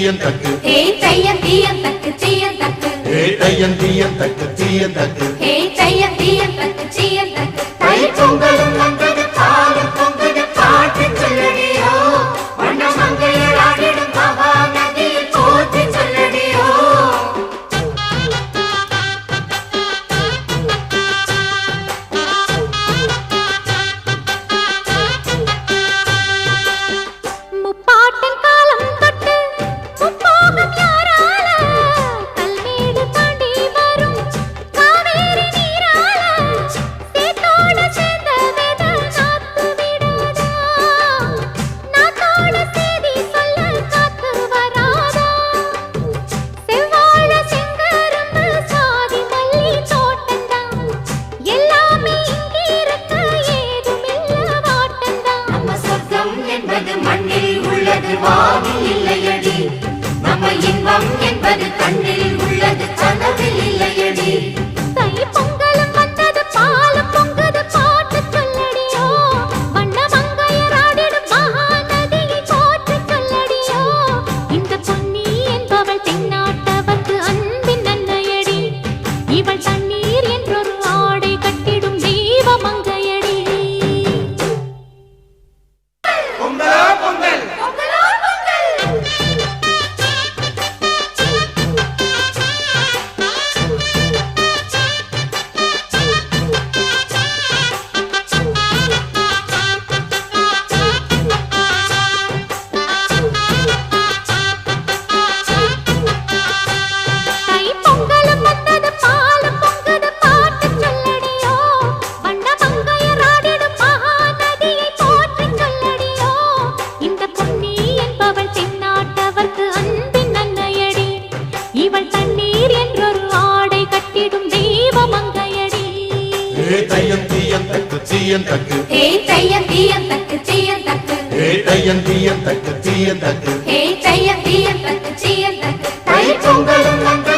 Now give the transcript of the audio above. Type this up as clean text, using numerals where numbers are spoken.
தீயந்தக்கு ஹே தையம் தீயந்தக்கு தீயந்தக்கு ஹே தையம் தீயந்தக்கு தீயந்தக்கு ஹே தையம் தீயந்தக்கு தீயந்தக்கு தை பொங்கலும் வந்தது பாலும் பொங்குது பாட்டு சொல்லடியோ வண்ண மங்கையர் ஆடிடும் மகா நதியில் போற்றி சொல்லடியோ முப்பாட்டின் காலம் தொட்டு முப்போகம் யாரால கல்மேடு தாண்டி வரும் காவேரி நீரால சேத்தோட சேர்ந்த வேத நாத்து விடாதா நாத்தோட சேதி சொல்ல காத்து வராதா செவ்வாழ செங்கரும்பு சாதி மல்லி தோட்டந்தான் எல்லாமே இங்கிருக்க ஏதுமில்ல வாட்டந்தான் நம்ம சொர்க்கம் என்பது மண்ணில் உள்ளது வானில் இல்லையடி நம்ம இன்பம் என்பது கண்ணில் உள்ளது கனவில் இல்லையடி தை பொங்கலும் வந்தது பாலும் பொங்குது பாட்டு சொல்லடியோ வண்ண மங்கையர் ஆடிடும் மகா நதியை போற்றி சொல்லடியோ இந்த பொன்னி என்பவள் தென்னாட்டவர்க்கு அன்பின் நன்மையடி இவள் தண்ணீர் என்றொரு ஆடை கட்டிடும் தெய்வ மங்கையடி தை பொங்கலும் வந்தது பாலும் பொங்குது பாட்டு சொல்லடியோ வண்ண மங்கையர் ஆடிடும் மகா நதியை போற்றி சொல்லடியோ இந்த பொன்னி என்பவள் தென்னாட்டவர்க்கு அன்பின் நன்மையடி இவள் தண்ணீர் என்றொரு ஆடை கட்டிடும் தெய்வ மங்கையடி ஹே தையம் தீயந்தக்கு தீயந்தக்கு ஹே தையம் தீயந்தக்கு தீயந்தக்கு ஹே தையம் தீயந்தக்கு தீயந்தக்கு ஹே தையம் தீயந்தக்கு தீயந்தக்கு தை பொங்கலும் வந்தது